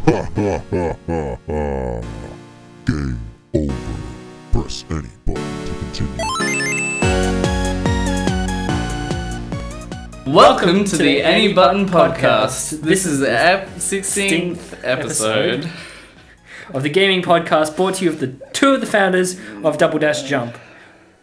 Game over. Press any button to continue. Welcome to the Any Button Podcast. This is the 16th episode of the gaming podcast brought to you of the two of the founders of Double Dash Jump.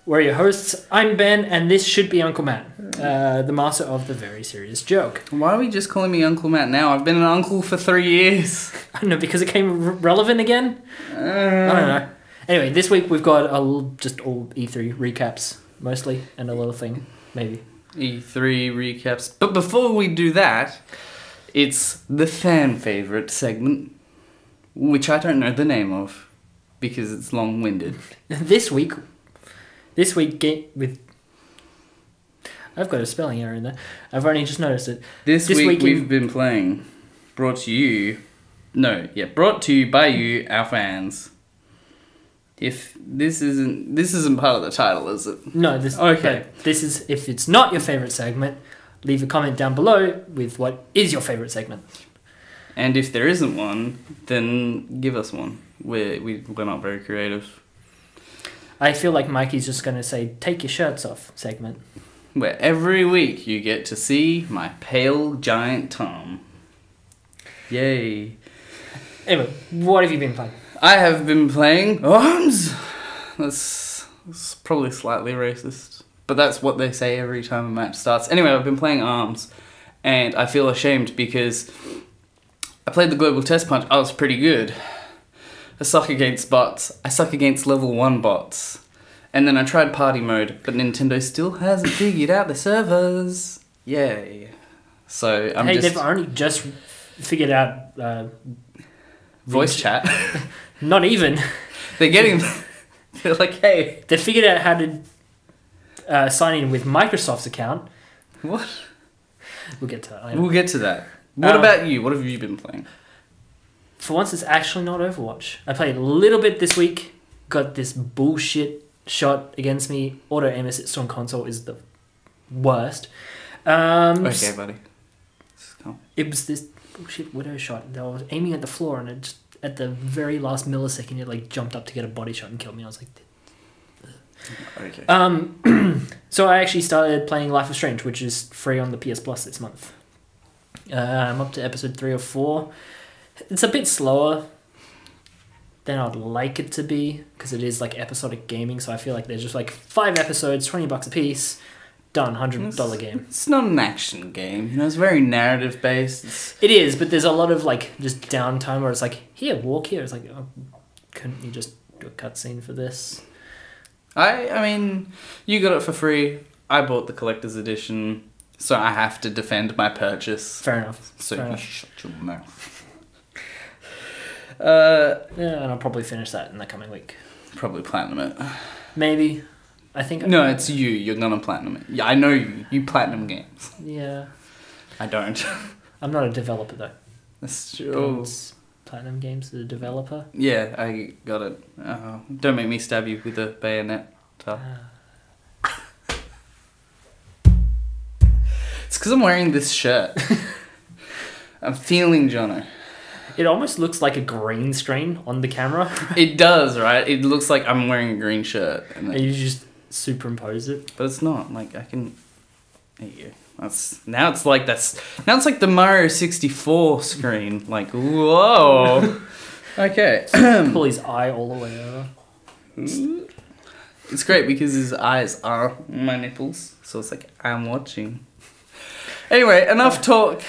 We're your hosts. I'm Ben, and this should be Uncle Matt, the master of the very serious joke. Why are we just calling me Uncle Matt now? I've been an uncle for 3 years. I don't know, because it came relevant again? I don't know. Anyway, this week we've got just all E3 recaps, mostly, and a little thing, maybe. E3 recaps. But before we do that, it's the fan favourite segment, which I don't know the name of, because it's long-winded. This week with... I've got a spelling error in there. I've only just noticed it. This week we've been playing, brought to you by you, our fans. If this isn't part of the title, is it? No, Okay. This is, if it's not your favourite segment, leave a comment down below with what is your favourite segment. And if there isn't one, then give us one. We're not very creative. I feel like Mikey's just going to say, take your shirts off segment. Where every week you get to see my pale giant Tom. Yay. Anyway, what have you been playing? I have been playing ARMS. That's probably slightly racist, but that's what they say every time a match starts. Anyway, I've been playing ARMS, and I feel ashamed because I played the Global Test Punch. I was pretty good. I suck against bots. I suck against level 1 bots. And then I tried party mode, but Nintendo still hasn't figured out the servers. Yay. So they've only just figured out... voice chat. Not even. They're like, hey. They figured out how to sign in with Microsoft's account. What? We'll get to that. We'll get to that. What about you? What have you been playing? For once, it's actually not Overwatch. I played a little bit this week. Got this bullshit shot against me. Auto aim assist on console is the worst. Okay, buddy. It was this bullshit widow shot that I was aiming at the floor, and it just, at the very last millisecond, it like jumped up to get a body shot and killed me. I was like, okay. So I actually started playing Life is Strange, which is free on the PS Plus this month. I'm up to episode 3 or 4. It's a bit slower than I'd like it to be, because it is like episodic gaming, so I feel like there's just like 5 episodes, $20 a piece, done, $100 game. It's not an action game, you know, it's very narrative based. It is, but there's a lot of like just downtime where it's like, here, walk here. It's like, oh, couldn't you just do a cutscene for this? I mean, you got it for free. I bought the collector's edition, so I have to defend my purchase. Fair enough. So Fair you enough. shut your mouth. Yeah, and I'll probably finish that in the coming week. Probably platinum it. Maybe. I think... No, it's you. You're gonna platinum it. Yeah, I know you. You platinum games. Yeah. I don't. I'm not a developer, though. That's true. It's Platinum Games, the developer. Yeah, I got it. Don't make me stab you with a bayonet. It's because I'm wearing this shirt. I'm feeling Jono. It almost looks like a green screen on the camera. It does, right? It looks like I'm wearing a green shirt. And you just superimpose it. But it's not. Like, I can... There you go. Now it's like the Mario 64 screen. Like, whoa. Okay. Pull his eye all the way over. It's great because his eyes are my nipples. So it's like, I'm watching. Anyway, enough talk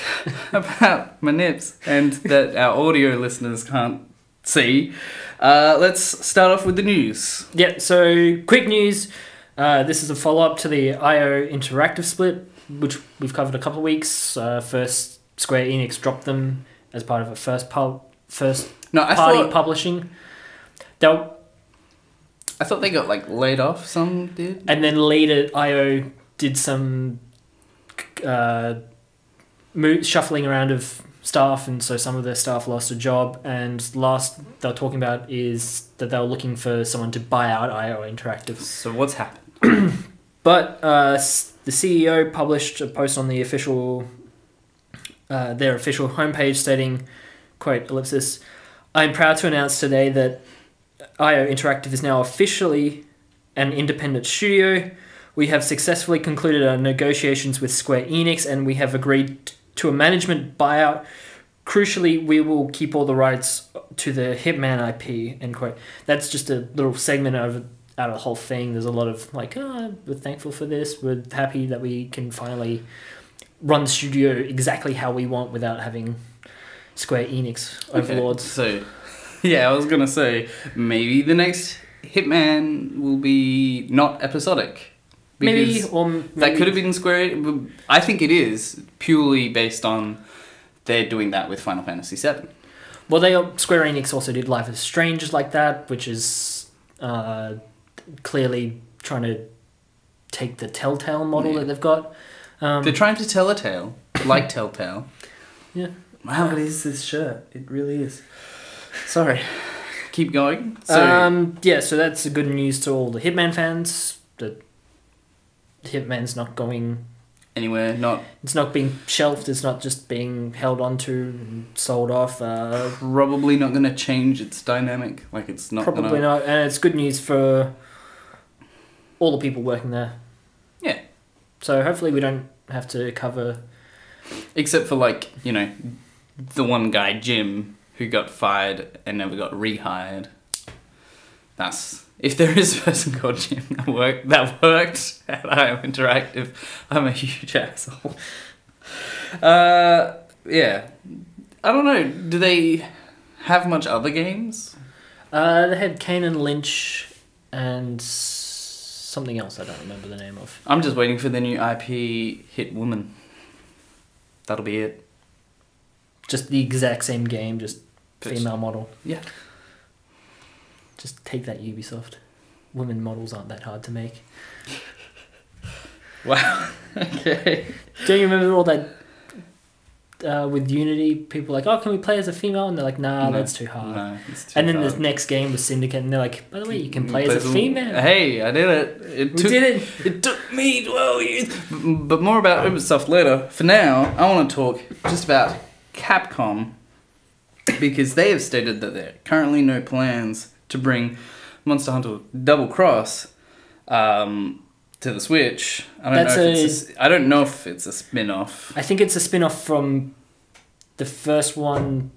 about my nips and that our audio listeners can't see. Let's start off with the news. Yeah, so quick news. This is a follow-up to the IO Interactive split, which we've covered a couple of weeks. First, Square Enix dropped them as part of a first-party publishing. I thought they got like laid off. Some did, and then later IO did some shuffling around of staff, and so some of their staff lost a job. And last they were talking about is that they were looking for someone to buy out IO Interactive. So what's happened? But the CEO published a post on the official, their official homepage stating quote, ellipsis, I'm proud to announce today that IO Interactive is now officially an independent studio. We have successfully concluded our negotiations with Square Enix and we have agreed to a management buyout. Crucially, we will keep all the rights to the Hitman IP, end quote. That's just a little segment out of the whole thing. There's a lot of like, oh, we're thankful for this. We're happy that we can finally run the studio exactly how we want without having Square Enix overlords. So, yeah, I was going to say, maybe the next Hitman will be not episodic. Maybe, or that could have been Square. I think it is purely based on they're doing that with Final Fantasy VII. Well, Square Enix also did Life is Strange like that, which is clearly trying to take the Telltale model that they've got. They're trying to tell a tale, like Telltale. Yeah. Wow, it is this shirt. It really is. Sorry. Keep going. So, so that's the good news to all the Hitman fans. That Hitman's not going anywhere, it's not being shelved, it's not just being held onto and sold off. Probably not going to change its dynamic. Like, it's not probably not, and it's good news for all the people working there. Yeah. So hopefully we don't have to cover... Except for, like, you know, the one guy, Jim, who got fired and never got rehired. That's... If there is a person called Jim that worked at IO Interactive, I'm a huge asshole. Yeah. I don't know. Do they have much other games? They had Kane and Lynch and something else I don't remember the name of. I'm just waiting for the new IP Hit Woman. That'll be it. Just the exact same game, just female model. Yeah. Just take that, Ubisoft. Women models aren't that hard to make. Wow. Okay. Don't you remember all that with Unity? People were like, oh, can we play as a female? And they're like, nah, that's too hard. No, it's too and then hard. the next game was Syndicate, and they're like, by the way, you can play as a female. Hey, I did it. We did it. It took me 12 years. But more about Ubisoft later. For now, I want to talk just about Capcom, because they have stated that there are currently no plans to bring Monster Hunter Double Cross to the Switch. I don't know if it's a spin-off. I think it's a spin-off from the first one,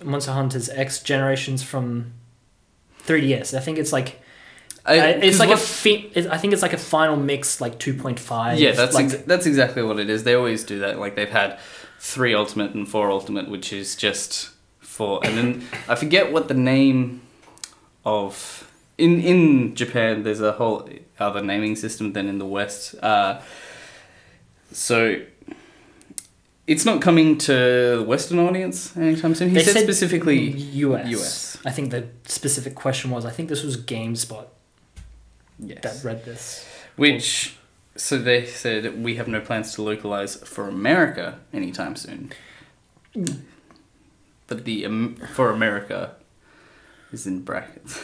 Monster Hunter's X Generations from 3DS. I think it's like I think it's like a final mix, like 2.5. Yeah, that's exactly what it is. They always do that. Like, they've had 3 Ultimate and 4 Ultimate, which is just for... And then I forget what the name of... In Japan, there's a whole other naming system than in the West. So it's not coming to the Western audience anytime soon. He said specifically US. I think the specific question was, I think this was GameSpot that read this. So they said, we have no plans to localize for America anytime soon. But the for America is in brackets.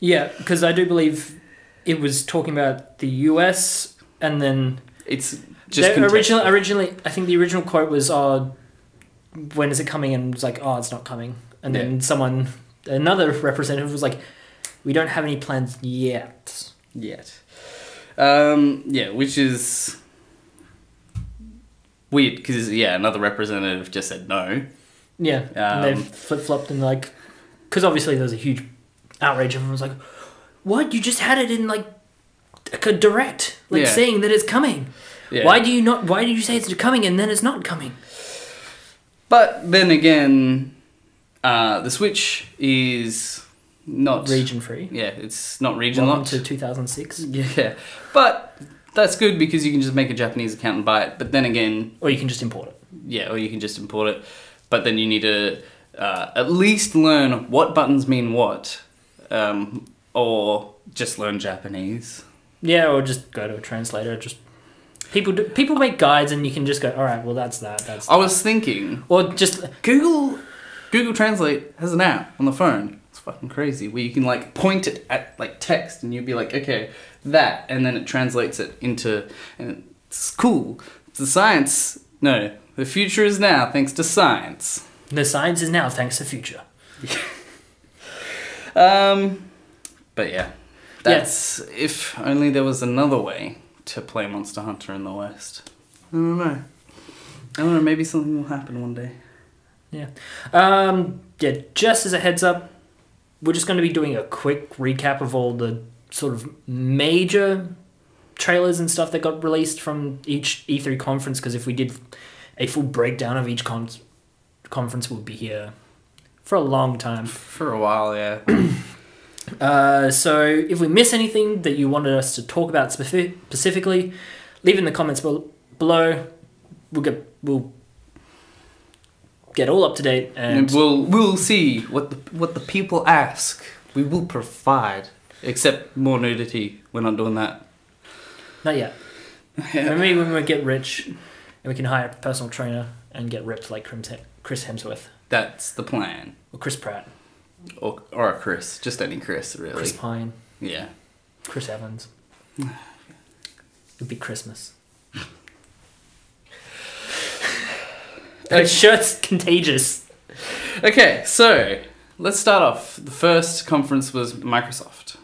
Yeah, because I do believe it was talking about the US, and then it's just originally. I think the original quote was, "Oh, when is it coming?" And it was like, "Oh, it's not coming." And then another representative was like, "We don't have any plans yet." Which is weird because another representative just said no. Yeah, and they've flip-flopped and like, because obviously there was a huge outrage. Everyone was like, "What? You just had it in like a direct, saying that it's coming. Yeah. Why do you say it's coming and then it's not coming?" But then again, the Switch is not region free. Yeah, it's not region locked. Welcome to 2006. Yeah, but that's good because you can just make a Japanese account and buy it. But then again, or you can just import it. Yeah, or you can just import it. But then you need to at least learn what buttons mean what. Or just learn Japanese. Yeah, or just go to a translator. Just people make guides, and you can just go, all right, well that's that. I was thinking, or just Google Translate has an app on the phone. It's fucking crazy where you can like point it at like text, and you'd be like, okay, that, and then it translates it into, and it's cool. It's the science. No, the future is now thanks to science. The science is now thanks to Future. But yeah, that's if only there was another way to play Monster Hunter in the West. I don't know. Maybe something will happen one day. Yeah, just as a heads up, we're just going to be doing a quick recap of all the sort of major trailers and stuff that got released from each E3 conference, because if we did a full breakdown of each conference, we'll be here for a long time. For a while, yeah. So if we miss anything that you wanted us to talk about specifically, leave in the comments below. We'll get all up to date, and we'll see what the people ask. We will provide, except more nudity. We're not doing that. Not yet. Yeah. Maybe when we get rich and we can hire a personal trainer and get ripped like Chris Hemsworth. That's the plan. Or Chris Pratt. Or a Chris. Just any Chris, really. Chris Pine. Yeah. Chris Evans. It'd be Christmas. That shirt's contagious. Okay, so let's start off. The first conference was Microsoft.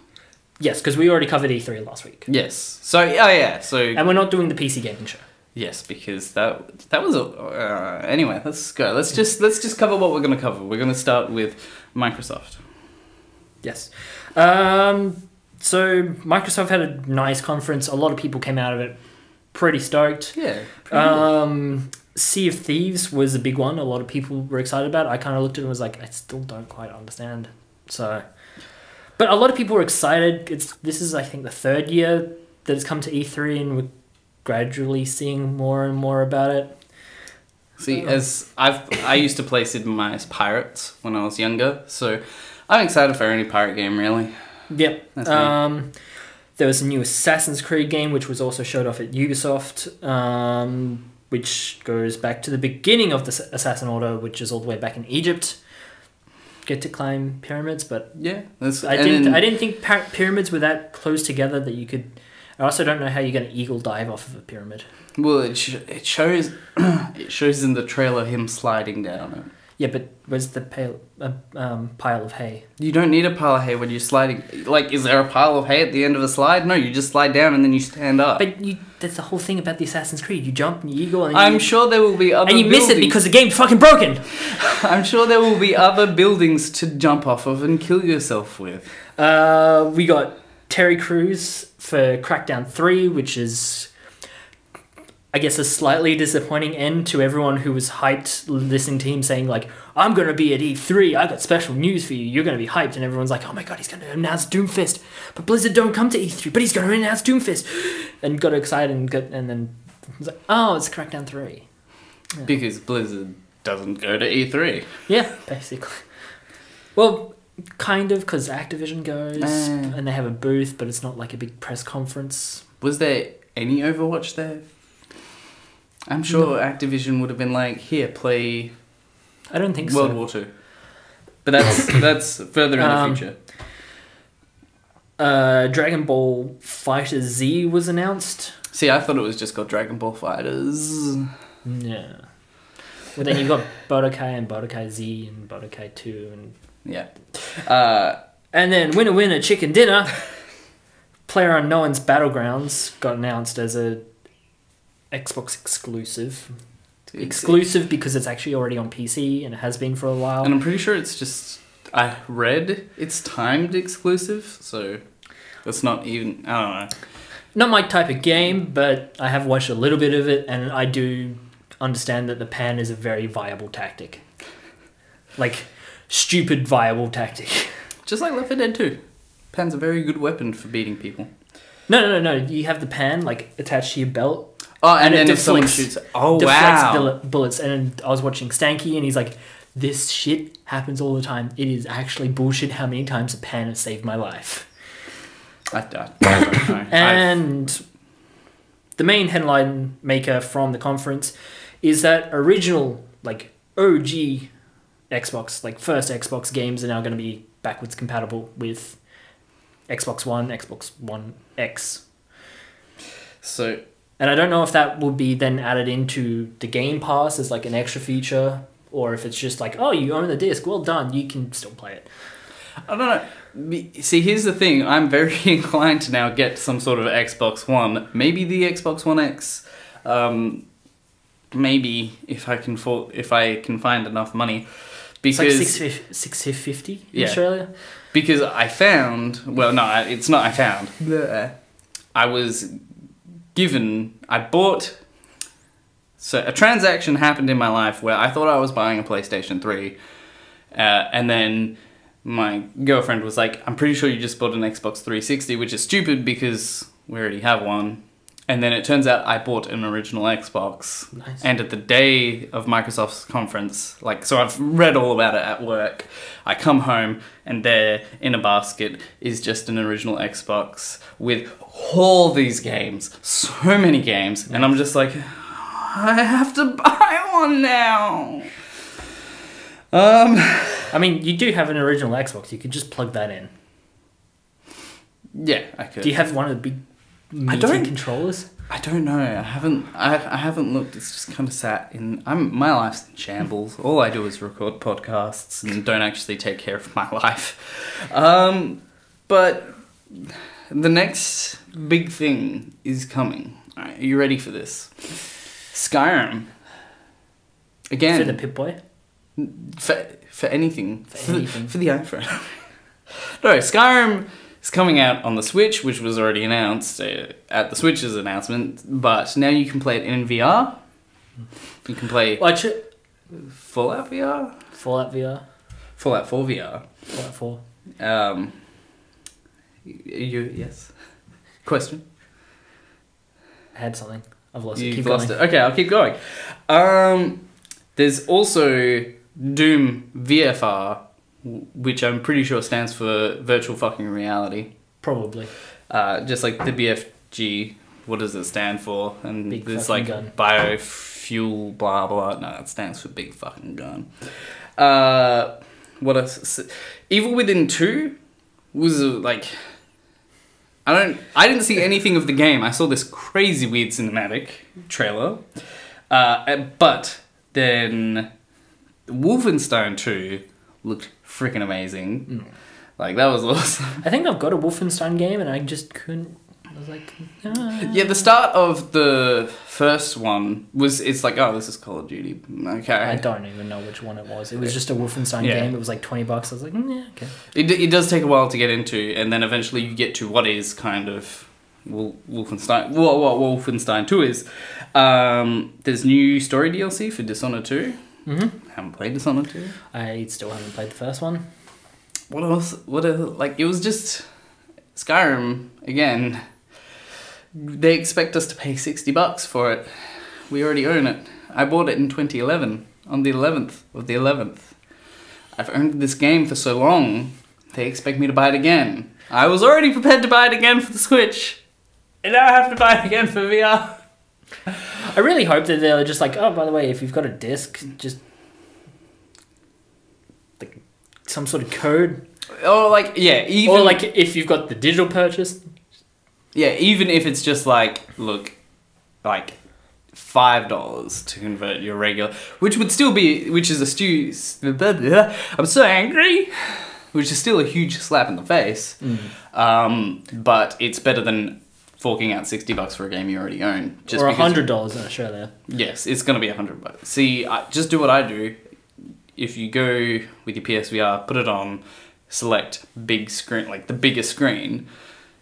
Yes, because we already covered E3 last week. Yes. So yeah. So and we're not doing the PC gaming show. yes, because that was anyway. Let's go. Let's just cover what we're going to cover. We're going to start with Microsoft. Yes. So Microsoft had a nice conference. A lot of people came out of it pretty stoked. Yeah. Sea of Thieves was a big one. A lot of people were excited about it. I kind of looked at it and was like, I still don't quite understand. So, but a lot of people were excited. This is, I think, the third year that it's come to E3, and we're gradually seeing more and more about it. See, as I used to play Sid Meier's Pirates when I was younger, so I'm excited for any pirate game, really. Yep. That's me. There was a new Assassin's Creed game, which was also showed off at Ubisoft, which goes back to the beginning of the Assassin Order, which is all the way back in Egypt. Get to climb pyramids, but Yeah. I didn't think pyramids were that close together that you could. I also don't know how you're going to eagle dive off of a pyramid. Well, it shows it shows in the trailer him sliding down it. Yeah, but where's the pile of hay? You don't need a pile of hay when you're sliding. Like, is there a pile of hay at the end of a slide? No, you just slide down and then you stand up. But that's the whole thing about the Assassin's Creed. You jump and you eagle, and I'm sure there will be other and you miss it because the game's fucking broken. I'm sure there will be other buildings to jump off of and kill yourself with. We got Terry Crews for Crackdown 3, which is, I guess, a slightly disappointing end to everyone who was hyped listening to him saying, like, I'm going to be at E3, I got special news for you, you're going to be hyped, and everyone's like, oh my god, he's going to announce Doomfist, but Blizzard don't come to E3, but he's going to announce Doomfist, and got excited, and then was like, oh, it's Crackdown 3. Yeah. Because Blizzard doesn't go to E3. Yeah, basically. Well, kind of, because Activision goes, and they have a booth, but it's not like a big press conference. Was there any Overwatch there? I'm sure Activision would have been like, here, play I don't think World so. War II. But that's further in the future. Dragon Ball Fighter Z was announced. See, I thought it was just called Dragon Ball Fighters. Yeah. Well, then you've got Budokai and Budokai Z and Budokai 2 and... Yeah. And then Winner Chicken Dinner, PlayerUnknown's Battlegrounds got announced as a Xbox exclusive. Exclusive because it's actually already on PC and it has been for a while. And I'm pretty sure it's just... I read it's timed exclusive, so it's not even... I don't know. Not my type of game, but I have watched a little bit of it, and I do understand that the pan is a very viable tactic. Like, stupid viable tactic. Just like Left 4 Dead 2. Pan's a very good weapon for beating people. No. You have the pan, like, attached to your belt. Oh, and then it if someone shoots... Oh, deflects wow. bullets. And I was watching Stanky, and he's like, this shit happens all the time. It is actually bullshit how many times a pan has saved my life. I don't know. And the main headline maker from the conference is that original, like, OG Xbox, like, first Xbox games are now going to be backwards compatible with Xbox One, Xbox One X. So... And I don't know if that will be then added into the Game Pass as, like, an extra feature, or if it's just like, oh, you own the disc, well done, you can still play it. I don't know. See, here's the thing. I'm very inclined to now get some sort of Xbox One. Maybe the Xbox One X. Maybe if I can find enough money. Because It's like $650 in Yeah. Australia. Because I found... Well, no, it's not I found. I was given... I bought... So a transaction happened in my life where I thought I was buying a PlayStation 3. And then my girlfriend was like, I'm pretty sure you just bought an Xbox 360, which is stupid because we already have one. And then it turns out I bought an original Xbox. Nice. And at the day of Microsoft's conference, so I've read all about it at work. I come home and there in a basket is just an original Xbox with all these games, so many games. And I'm just like, I have to buy one now. I mean, you do have an original Xbox. You could just plug that in. Yeah, I could. Do you have one of the big meaty don't- controllers? I don't know. I haven't looked. It's just kind of sat in. My life's in shambles. All I do is record podcasts and don't actually take care of my life. But the next big thing is coming. Alright, are you ready for this? Skyrim. Again. For the Pip-Boy? For anything. For anything. For the iPhone. No, Skyrim is coming out on the Switch, which was already announced at the Switch's announcement, but now you can play it in VR. You can play Watch it. Fallout VR? Fallout VR. Fallout 4 VR. Fallout 4. Yes. Question? I had something. I've lost it. You've Keep lost going. it. Okay, I'll keep going. There's also Doom VFR, which I'm pretty sure stands for virtual fucking reality. Probably. Just like the BFG, what does it stand for? And Big there's fucking like gun. biofuel, blah blah. No, it stands for big fucking gun. What else? Evil Within 2 was like, I didn't see anything of the game. I saw this crazy weird cinematic trailer, but then Wolfenstein 2 looked freaking amazing. Like, that was awesome. I think I've got a Wolfenstein game and I just couldn't. I was like, Yeah, the start of the first one it's like, oh, this is Call of Duty. Okay. I don't even know which one it was. It was just a Wolfenstein Yeah. game. It was like $20. I was like, yeah, okay. It does take a while to get into, and then eventually you get to what is kind of Wolfenstein. What Wolfenstein 2 is. There's new story DLC for Dishonored 2. Mm-hmm. Haven't played Dishonored 2. I still haven't played the first one. What else? Like, it was just Skyrim again. They expect us to pay $60 for it. We already own it. I bought it in 2011 on the 11th of the 11th. I've owned this game for so long. They expect me to buy it again. I was already prepared to buy it again for the Switch, and now I have to buy it again for VR. I really hope that they're just like, oh, by the way, if you've got a disc, just like some sort of code. Or like, yeah, even Or like if you've got the digital purchase. yeah, even if it's just like, look, like $5 to convert your regular, which would still be, which is I'm so angry, which is still a huge slap in the face. But it's better than forking out $60 for a game you already own. Just Or because- $100 in Australia. Yes, it's gonna be $100. See, just do what I do. If you go with your PSVR, put it on, select big screen, like the biggest screen,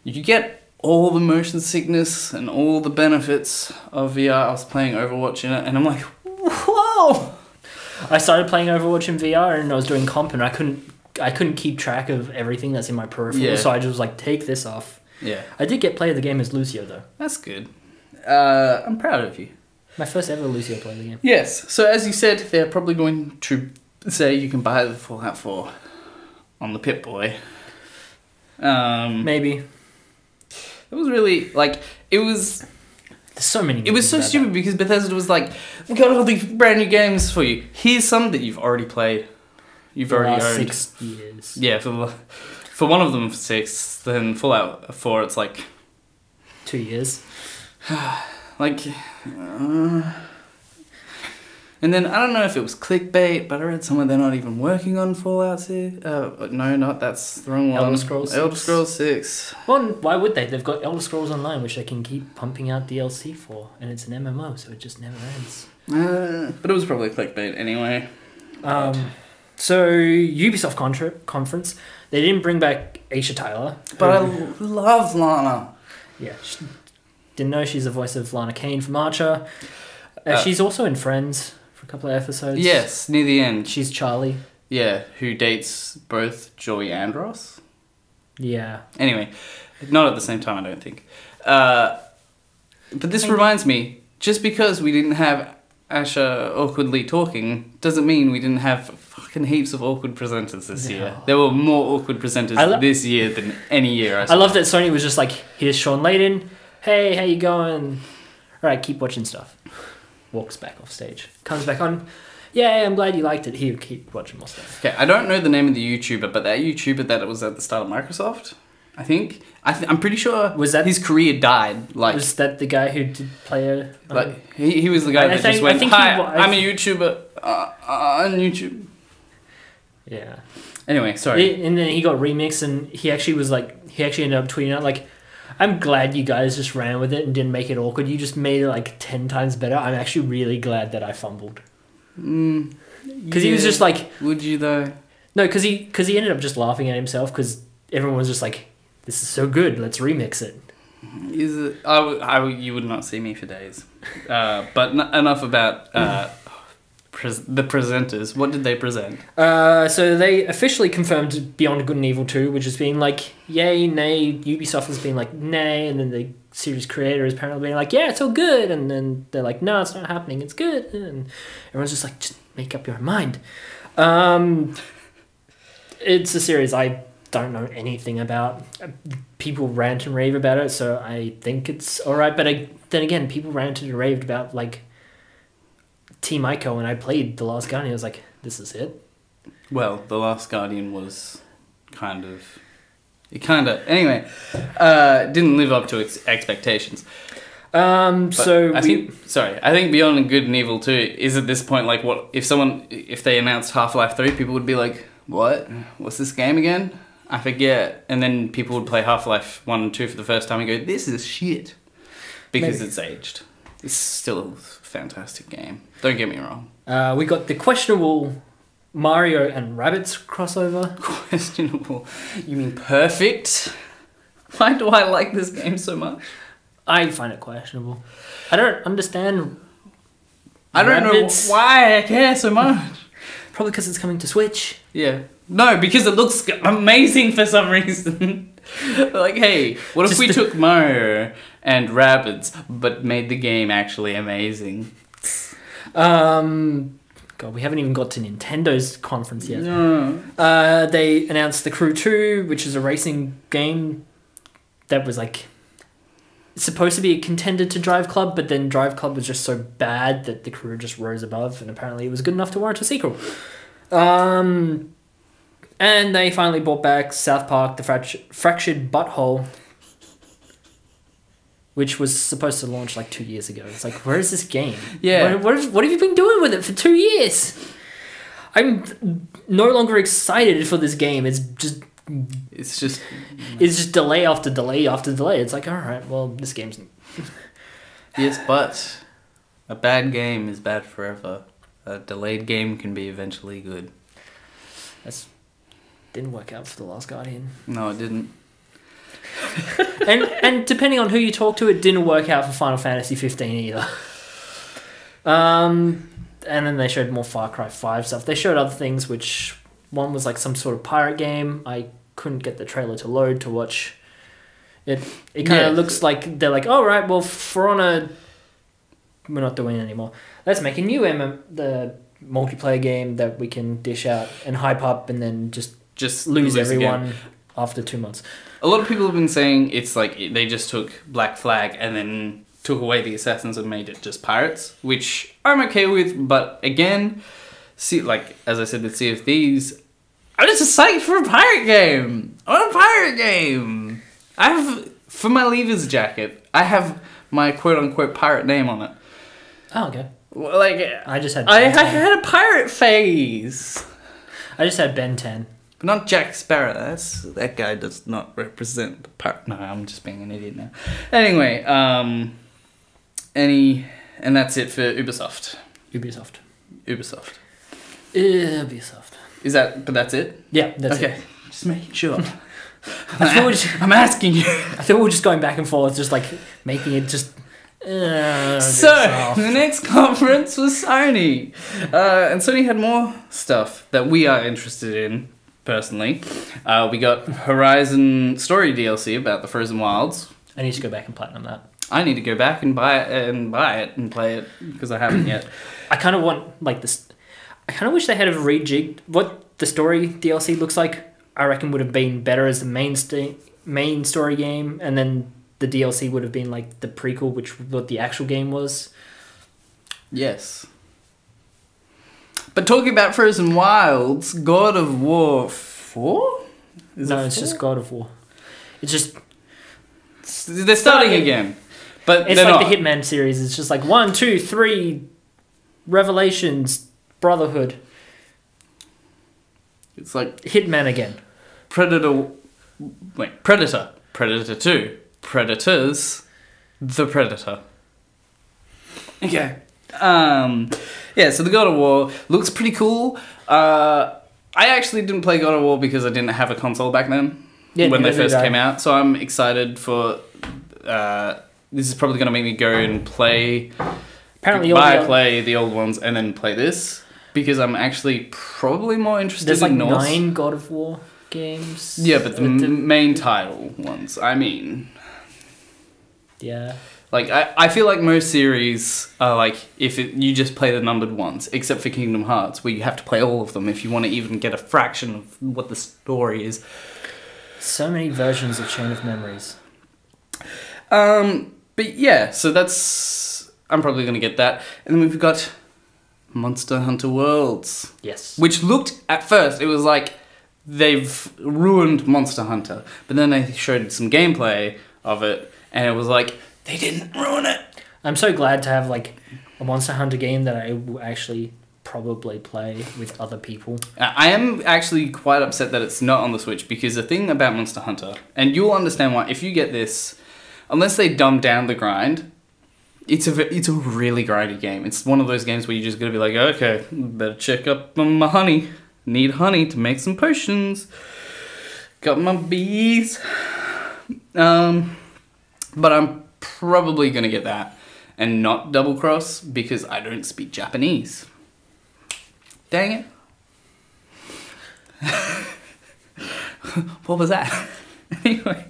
you get all the motion sickness and all the benefits of VR. I was playing Overwatch in it, and I'm like, whoa! I started playing Overwatch in VR and I was doing comp and I couldn't keep track of everything that's in my peripheral, Yeah. so I just was like, take this off. Yeah, I did get play of the game as Lucio though. that's good. I'm proud of you. My first ever Lucio play of the game. Yes, so as you said, they're probably going to say you can buy the Fallout 4 on the Pip-Boy. Maybe. It was really, like, it was There's so many. It was so stupid because Bethesda was like, we got all these brand new games for you. Here's some that you've already played. You've already owned. 6 years. Yeah, for one of them 6, then Fallout 4 it's like 2 years. like And then I don't know if it was clickbait, but I read somewhere they're not even working on Fallout 6. No, not that's the wrong one. Elder Scrolls 6. Elder Scrolls 6. Well, why would they? They've got Elder Scrolls Online, which they can keep pumping out DLC for, and it's an MMO, so it just never ends. But it was probably clickbait anyway. So Ubisoft conference, they didn't bring back Aisha Tyler. But I love Lana. Yeah, didn't know she's the voice of Lana Kane from Archer. She's also in Friends for a couple of episodes. Yes, near the end. She's Charlie. Yeah, who dates both Joey and Ross. Yeah. Anyway, not at the same time, I don't think. But this reminds me, just because we didn't have Asha awkwardly talking, doesn't mean we didn't have fucking heaps of awkward presenters this year. There were more awkward presenters this year than any year I saw. I love that Sony was just like, here's Sean Layden. Hey, how you going? All right, keep watching stuff. Walks back off stage. Comes back on. Yeah, I'm glad you liked it. Here, keep watching more stuff. Okay, I don't know the name of the YouTuber, but that YouTuber that was at the start of Microsoft, I think. I'm pretty sure was that his career died. Like, was that the guy who did play a... like he was the guy that just went, hi, I'm a YouTuber on YouTube. Yeah. Anyway, sorry. And then he got remixed, and he actually ended up tweeting out, like, I'm glad you guys just ran with it and didn't make it awkward. You just made it like 10 times better. I'm actually really glad that I fumbled. Because he was just like... Would you though? No, because he ended up just laughing at himself because everyone was just like, this is so good, let's remix it. Is it? You would not see me for days. But enough about the presenters. What did they present? So they officially confirmed Beyond Good and Evil 2, which has been like, yay, nay. Ubisoft has been like, nay. And then the series creator is apparently being like, yeah, it's all good. And then they're like, no, it's not happening. It's good. And everyone's just like, just make up your mind. It's a series I don't know anything about. People rant and rave about it, so I think it's all right. But then again, people ranted and raved about like Team Ico, and I played The Last Guardian. I was like, this is it. Well, The Last Guardian was anyway, didn't live up to its expectations. I think Beyond Good and Evil 2 is at this point like, what if they announced Half-Life 3, people would be like, what? What's this game again? I forget. And then people would play Half-Life 1 and 2 for the first time and go, this is shit. Because it's aged. It's still a fantastic game. Don't get me wrong. We got the questionable Mario and Rabbids crossover. Questionable? You mean perfect? Why do I like this game so much? I find it questionable. I don't understand. I don't know why I care so much. Probably because it's coming to Switch. Yeah. No, because it looks amazing for some reason. Like, hey, what if we took Mario and Rabbids, but made the game actually amazing? God, we haven't even got to Nintendo's conference yet. No. They announced The Crew 2, which is a racing game that was like supposed to be a contender to Drive Club, but then Drive Club was just so bad that The Crew just rose above, and apparently it was good enough to warrant a sequel. And they finally brought back South Park, The Fractured Butthole, which was supposed to launch like 2 years ago. It's like, where is this game? Yeah. What have you been doing with it for 2 years? I'm no longer excited for this game. It's just delay after delay after delay. It's like, all right, well, this game's... Yes, but a bad game is bad forever. A delayed game can be eventually good. That's didn't work out for The Last Guardian. No, it didn't. and depending on who you talk to, it didn't work out for Final Fantasy 15 either. And then they showed more Far Cry 5 stuff. They showed other things, which one was like some sort of pirate game. I couldn't get the trailer to load to watch it. It kind of looks like they're like, oh, right, well, For Honor, we're not doing it anymore. Let's make a new the multiplayer game that we can dish out and hype up and then just lose everyone after 2 months. A lot of people have been saying it's like they just took Black Flag and then took away the assassins and made it just pirates, which I'm okay with. But again, like as I said with Sea of Thieves, I'm just psyched for a pirate game. I want a pirate game. For my Leavers jacket, I have my quote-unquote pirate name on it. Oh, okay. Well, like, I just had. I Ben 10. had a pirate phase. I just had Ben 10. But not Jack Sparrow. That guy does not represent the pirate. No, I'm just being an idiot now. Anyway, and that's it for Ubisoft. Ubisoft. Ubisoft. Ubisoft. But that's it? Yeah, that's okay. it. Just making sure. I thought we were just, I'm asking you. I thought we were just going back and forth, just like making it just. So, the next conference was Sony. And Sony had more stuff that we are interested in, personally. We got Horizon Story DLC about the Frozen Wilds. I need to go back and platinum that. I need to go back and buy it and play it, because I haven't yet. I kind of want, like, this. I kind of wish they had have rejigged what the story DLC looks like. I reckon would have been better as the main story game, and then the DLC would have been like the prequel, which what the actual game was. Yes. But talking about Frozen Wilds, God of War 4? No, it's just God of War. It's just they're starting again. But it's they're like not. the Hitman series. It's just like 1, 2, 3, Revelations, Brotherhood, It's like Hitman again. Predator, Predator 2, Predators, The Predator. Okay. Yeah, so the God of War looks pretty cool. I actually didn't play God of War because I didn't have a console back then when they neither first did I. came out. So I'm excited for... this is probably going to make me go and play... Apparently, play the old ones and then play this. Because I'm actually probably more interested there's like in Norse. 9 God of War games. Yeah, but the main title ones, I mean... Yeah. Like, I feel like most series are like, you just play the numbered ones, except for Kingdom Hearts, where you have to play all of them if you want to even get a fraction of what the story is. So many versions of Chain of Memories. But yeah, so that's... I'm probably going to get that. And then we've got Monster Hunter Worlds. Yes. Which looked, at first, it was like they've ruined Monster Hunter. But then they showed some gameplay of it, and it was like, they didn't ruin it. I'm so glad to have like a Monster Hunter game that I will actually probably play with other people. I am actually quite upset that it's not on the Switch, because the thing about Monster Hunter, and you'll understand why, if you get this, unless they dumb down the grind, it's a really grindy game. It's one of those games where you just gotta be like, okay, better check up on my honey. Need honey to make some potions. Got my bees. But I'm probably gonna get that and not Double Cross because I don't speak Japanese. Dang it. What was that? Anyway.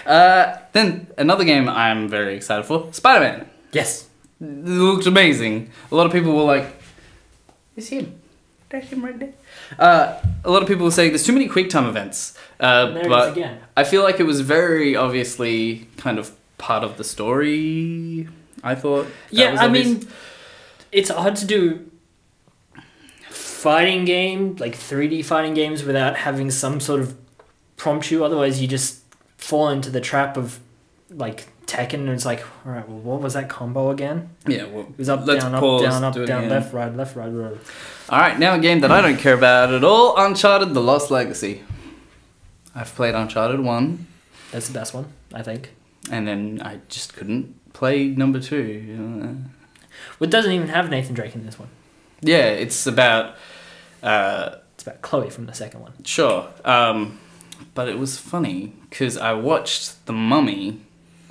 Then another game I'm very excited for, Spider-Man. Yes. It looked amazing. A lot of people were like, it's him. That's him right there. A lot of people were saying there's too many QuickTime events. There it is But again. I feel like it was very obviously kind of part of the story, I thought. Yeah, I mean, it's hard to do fighting game, like 3D fighting games, without having some sort of prompt you. Otherwise, you just fall into the trap of like Tekken, and it's like, all right, well, what was that combo again? Yeah, well, It was up, let's down, pause, up, down, up, do it down, again. left, right, left, right, right. Alright, now a game that I don't care about at all, Uncharted The Lost Legacy. I've played Uncharted 1, That's the best one, I think. and then I just couldn't play number 2. You know? Well, it doesn't even have Nathan Drake in this one. Yeah, it's about... It's about Chloe from the second one. Sure. But it was funny, because I watched The Mummy,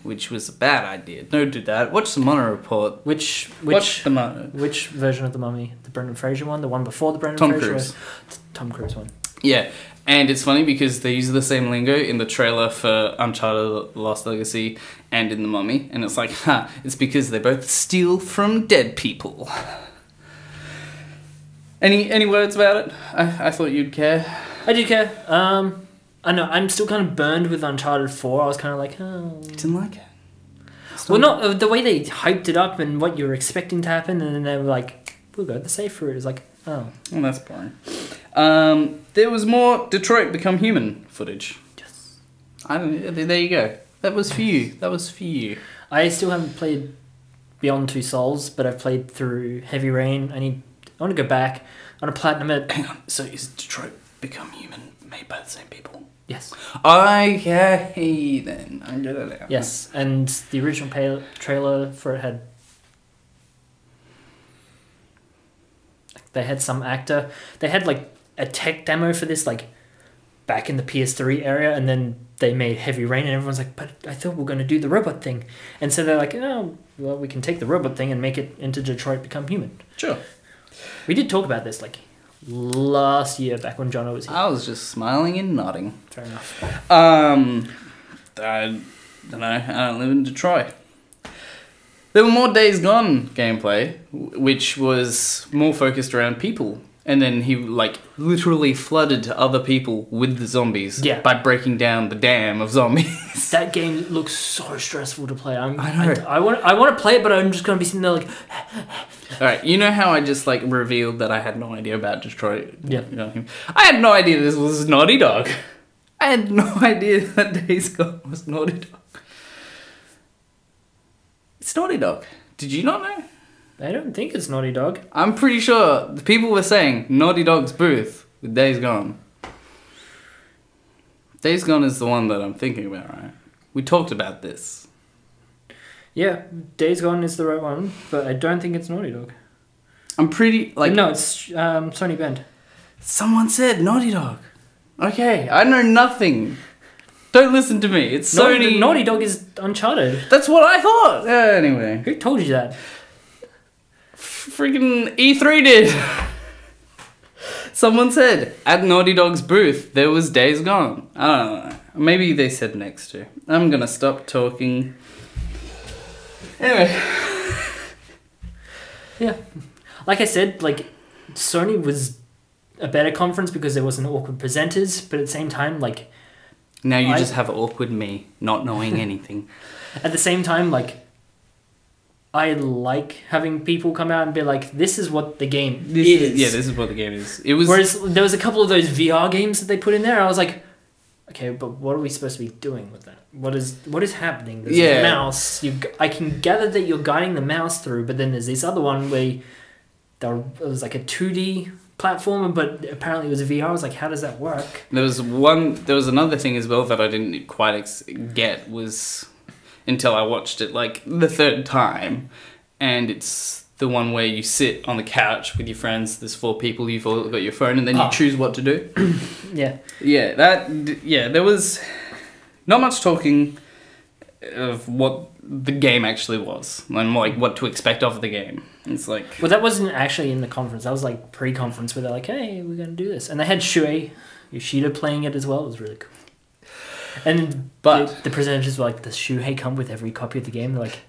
which was a bad idea. Don't do that. Watch The Mummy Report. Which Watch The Mummy. which version of the Mummy? The Brendan Fraser one, the one before the Brendan Tom Fraser Cruise. one? Tom Cruise one. Yeah, and it's funny because they use the same lingo in the trailer for Uncharted Lost Legacy and in The Mummy, and it's like, it's because they both steal from dead people. Any words about it? I thought you'd care. I do care. I know I'm still kind of burned with Uncharted 4. I was kind of like, oh. Didn't like it. Well, not the way they hyped it up and what you were expecting to happen, and then they were like, we'll go the safe route. It's like, oh. Well, that's boring. There was more Detroit Become Human footage. Yes. There you go. That was for you. I still haven't played Beyond Two Souls, but I've played through Heavy Rain. I want to go back. I want to platinum it. Hang on. So is Detroit Become Human made by the same people? Yes. Okay, then. I get it now. Yes, and the original trailer for it had... They had some actor... They had, like, a tech demo for this, like, back in the PS3 area, and then they made Heavy Rain, and everyone's like, but I thought we were going to do the robot thing. And so they're like, oh, well, we can take the robot thing and make it into Detroit Become Human. Sure. We did talk about this, like, last year, back when Jono was here. I was just smiling and nodding. Fair enough. I don't know. I don't live in Detroit. There were more Days Gone gameplay, which was more focused around people. And then he, like, literally flooded other people with the zombies by breaking down the dam of zombies. That game looks so stressful to play. I know. I want to play it, but I'm just going to be sitting there like... Alright, you know how I just, like, revealed that I had no idea about Detroit? Yeah. You know, I had no idea this was Naughty Dog. I had no idea that Days Gone was Naughty Dog. It's Naughty Dog. Did you not know? I don't think it's Naughty Dog. I'm pretty sure the people were saying Naughty Dog's booth with Days Gone. Days Gone is the one that I'm thinking about, right? We talked about this. Yeah, Days Gone is the right one, but I don't think it's Naughty Dog. I'm pretty, like... No, it's Sony Bend. Someone said Naughty Dog. Okay, I know nothing. Don't listen to me. It's Sony... Naughty Dog is Uncharted. That's what I thought. Anyway. Who told you that? Freaking E3 did. Someone said at Naughty Dog's booth there was Days Gone. I don't know. Maybe they said next to. I'm gonna stop talking. Anyway. Yeah. Like I said, like, Sony was a better conference because there wasn't awkward presenters, but at the same time, like... Now you just have awkward me, not knowing anything. At the same time, like, I like having people come out and be like, this is what the game is. Yeah, this is what the game is. It was... Whereas there was a couple of those VR games that they put in there, and I was like, okay, but what are we supposed to be doing with that? What is happening? There's a mouse. I can gather that you're guiding the mouse through, but then there's this other one where it was like a 2D platformer, but apparently it was a VR. I was like, how does that work? There was another thing as well that I didn't quite get was until I watched it like the third time, and it's the one where you sit on the couch with your friends. There's 4 people. You've all got your phone, and then you choose what to do. Yeah. There was not much talking of what the game actually was and like what to expect of the game. It's like, well, that wasn't actually in the conference. That was like pre-conference where they're like, hey, we're going to do this. And they had Shuei Yoshida playing it as well. It was really cool. And but the presenters were like, does Shuei come with every copy of the game? They're like,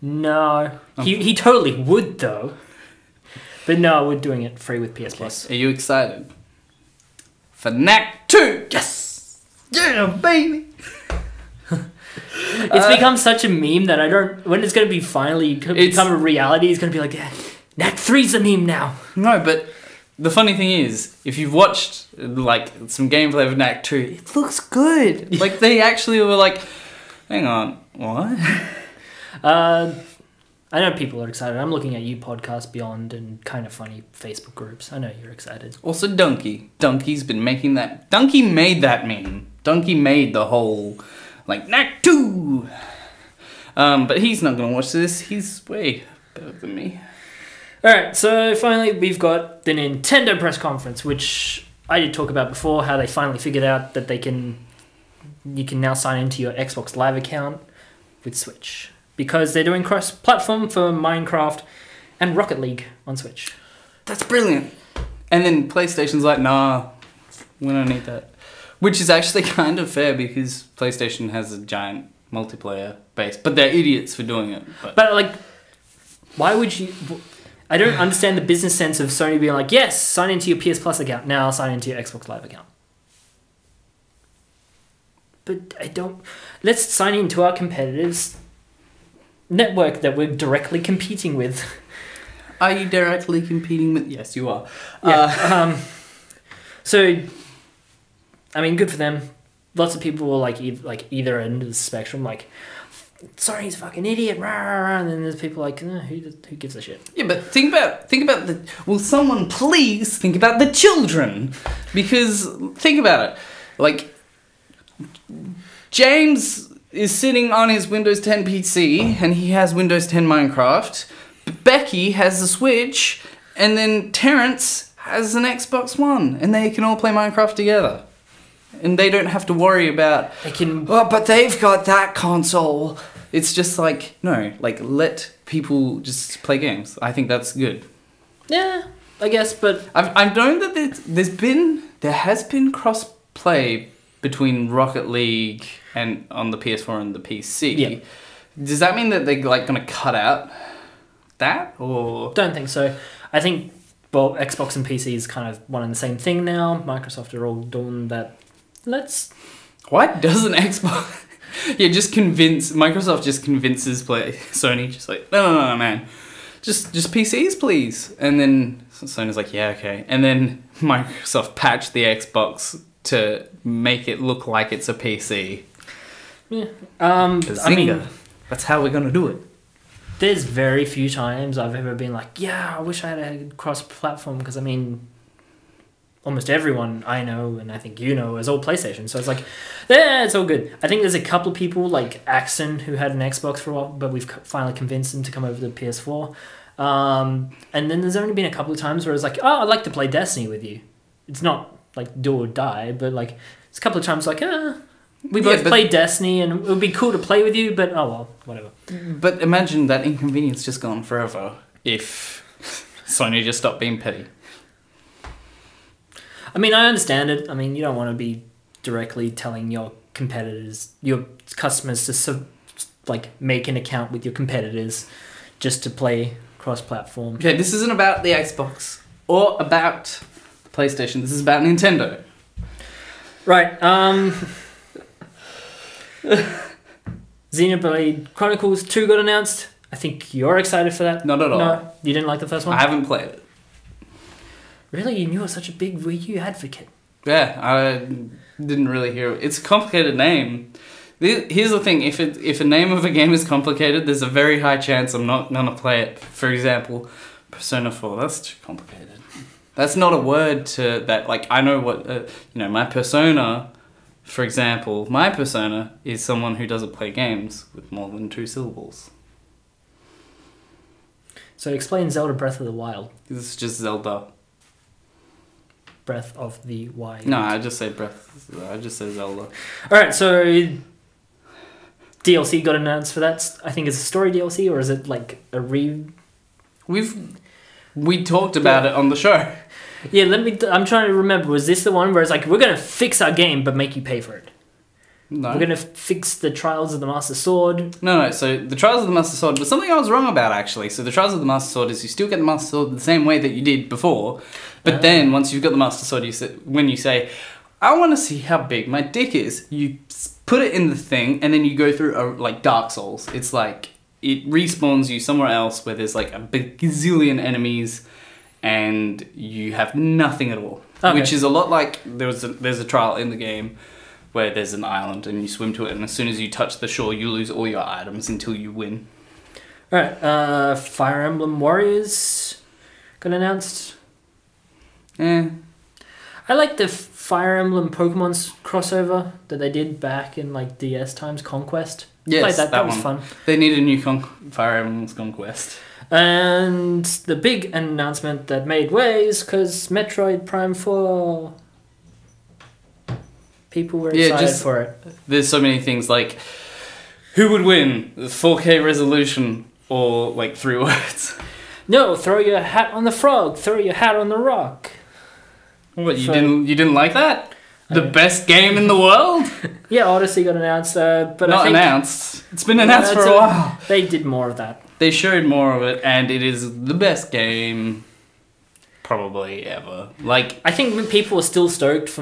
no. He totally would though. But no, we're doing it free with PS Plus. Are you excited for Knack 2? Yes! Yeah, baby! It's become such a meme that I don't... When it's going to be finally become a reality, it's going to be like, yeah, Knack 3's a meme now. No, but the funny thing is, if you've watched like some gameplay of Knack 2, it looks good. Like they actually were like, hang on, what? I know people are excited. I'm looking at you, Podcast Beyond, and Kind of Funny Facebook groups. I know you're excited. Also, Donkey's been making that... Donkey made that meme. Donkey made the whole, like, Knack 2! But he's not gonna watch this. He's way better than me. Alright, so finally we've got the Nintendo press conference, which I did talk about before, how they finally figured out that you can now sign into your Xbox Live account with Switch. Because they're doing cross-platform for Minecraft and Rocket League on Switch. That's brilliant. And then PlayStation's like, nah, we don't need that. Which is actually kind of fair because PlayStation has a giant multiplayer base. But they're idiots for doing it. But like, why would you... I don't understand the business sense of Sony being like, yes, sign into your PS Plus account. Now sign into your Xbox Live account. But I don't... Let's sign into our competitors' network that we're directly competing with. Are you directly competing with... Yes, you are. Yeah. So, I mean, good for them. Lots of people were like either end of the spectrum. Like, Sony's a fucking idiot, rah, rah, rah. And then there's people like, who gives a shit? Yeah, but think about the. Will someone please think about the children? Because think about it, like James is sitting on his Windows 10 PC and he has Windows 10 Minecraft. Becky has a Switch, and then Terrence has an Xbox One, and they can all play Minecraft together. And they don't have to worry about, They can. oh, but they've got that console. It's just like, no, like, let people just play games. I think that's good. Yeah, I guess, but I've known that there has been cross-play between Rocket League and on the PS4 and the PC. Yeah. Does that mean that they're, like, gonna cut out that, or...? don't think so. I think, well, Xbox and PC is kind of one and the same thing now. Microsoft are all doing that. Why doesn't Xbox... yeah, Microsoft just convinces Sony, just like, no, man. Just PCs, please. And then Sony's like, yeah, okay. And then Microsoft patched the Xbox to make it look like it's a PC. Yeah. I mean, that's how we're gonna do it. There's very few times I've ever been like, yeah, I wish I had a cross-platform, because, I mean, almost everyone I know, and I think you know, is all PlayStation. So it's like, yeah, it's all good. I think there's a couple of people, like Axon, who had an Xbox for a while, but we've finally convinced them to come over to the PS4. And then there's only been a couple of times where it's like, oh, I'd like to play Destiny with you. It's not like do or die, but like, it's a couple of times like, we both play Destiny, and it would be cool to play with you, but oh well, whatever. But imagine that inconvenience just gone forever if Sony just stopped being petty. I mean, I understand it. I mean, you don't want to be directly telling your competitors, your customers to make an account with your competitors just to play cross-platform. Okay, this isn't about the Xbox or about the PlayStation. This is about Nintendo. Right. Xenoblade Chronicles 2 got announced. I think you're excited for that. Not at all. No, you didn't like the first one? I haven't played it. Really? You knew I was such a big Wii U advocate. Yeah, I didn't really hear it. It's a complicated name. Here's the thing, if a name of a game is complicated, there's a very high chance I'm not going to play it. For example, Persona 4, that's too complicated. That's not a word to that, like, I know what, my persona, for example, my persona is someone who doesn't play games with more than 2 syllables. So explain Zelda Breath of the Wild. This is just Zelda. Breath of the Wild. No, I just say Breath. I just say Zelda. Alright, so DLC got announced for that. I think it's a story DLC, or is it like a We talked about it on the show. Yeah, I'm trying to remember. Was this the one where it's like, we're going to fix our game, but make you pay for it? No. We're going to fix the Trials of the Master Sword. No. So the Trials of the Master Sword was something I was wrong about, actually. So the Trials of the Master Sword is you still get the Master Sword the same way that you did before. But then once you've got the Master Sword, when you say, I want to see how big my dick is, you put it in the thing, and then you go through like Dark Souls. It's like, it respawns you somewhere else where there's like a gazillion enemies, and you have nothing at all. Okay. Which is a lot like there's a trial in the game where there's an island and you swim to it, and as soon as you touch the shore, you lose all your items until you win. Alright, Fire Emblem Warriors got announced. Yeah. I like the Fire Emblem Pokemon's crossover that they did back in like DS times, Conquest. Yes, that was fun. They need a new Fire Emblem's Conquest. And the big announcement that made waves, because Metroid Prime 4... People were excited for it. There's so many things like, who would win? 4K resolution or like 3 words? No, throw your hat on the frog. Throw your hat on the rock. What, you didn't like that? The best game in the world? Yeah, Odyssey got announced, but not I think announced. It's been announced for a while. They did more of that. They showed more of it, and it is the best game probably ever. Like, I think people are still stoked for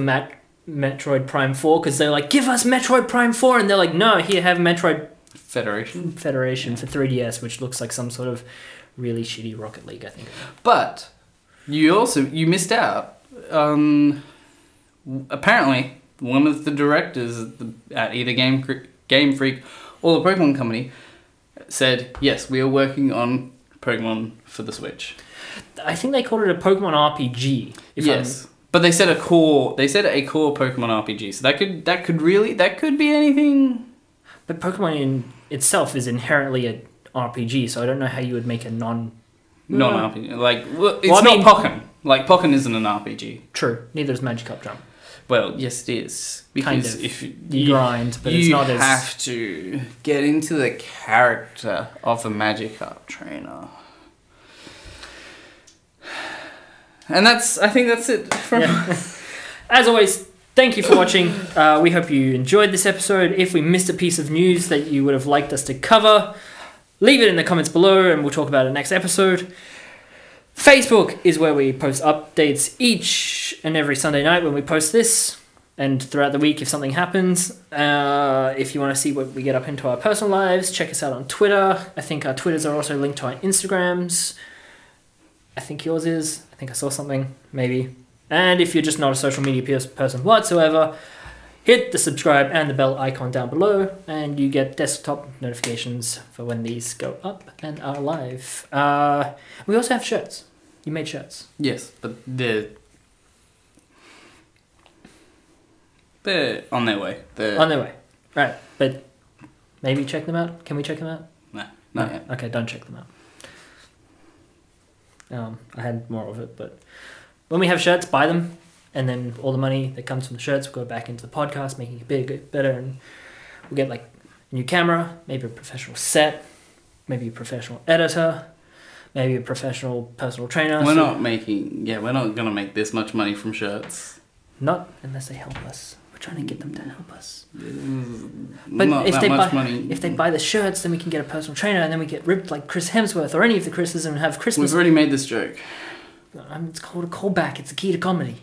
Metroid Prime 4 because they're like, give us Metroid Prime 4, and they're like, no, here, have Metroid Federation for 3DS, which looks like some sort of really shitty Rocket League, I think. But you missed out. Apparently, one of the directors at either Game Freak or the Pokemon Company said, yes, we are working on Pokemon for the Switch. I think they called it a Pokemon RPG. Yes. But they said a core Pokemon RPG. So that could be anything. But Pokemon in itself is inherently an RPG, so I don't know how you would make a Non-RPG. Like, it's Well, I not mean- Pokken. Like, Pokken isn't an RPG. True. Neither is Magikarp Jump. Well, yes, it is. Because Kind of. if You grind, but it's not as... You have to get into the character of a Magikarp trainer. And I think that's it. Yeah. As always, thank you for watching. We hope you enjoyed this episode. If we missed a piece of news that you would have liked us to cover, leave it in the comments below and we'll talk about it next episode. Facebook is where we post updates each and every Sunday night when we post this, and throughout the week if something happens. If you want to see what we get up into our personal lives, check us out on Twitter. I think our Twitters are also linked to our Instagrams. I think yours is. I think I saw something, maybe. And if you're just not a social media person whatsoever, hit the subscribe and the bell icon down below, and you get desktop notifications for when these go up and are live. We also have shirts. You made shirts. Yes, but they're on their way. On their way. Right, but maybe check them out. Can we check them out? No, not yet. Okay, don't check them out. I had more of it, but when we have shirts, buy them, and then all the money that comes from the shirts will go back into the podcast, making it bigger, better, and we'll get like a new camera, maybe a professional set, maybe a professional editor, maybe a professional personal trainer. We're not gonna make this much money from shirts. Not unless they help us. We're trying to get them to help us. But not if that they much buy, money. if they buy the shirts, then we can get a personal trainer, and then we get ripped like Chris Hemsworth or any of the Chris's and have Christmas. We've already made this joke. It's called a callback. It's the key to comedy.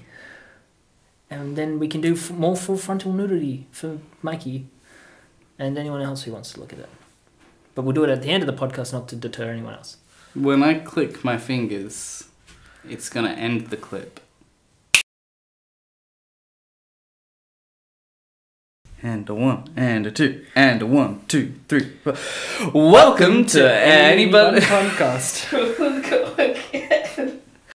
And then we can do more full frontal nudity for Mikey and anyone else who wants to look at it. But we'll do it at the end of the podcast, not to deter anyone else. When I click my fingers, it's gonna end the clip. And a 1, and a 2, and a 1, 2, 3. Welcome to Anybody Podcast.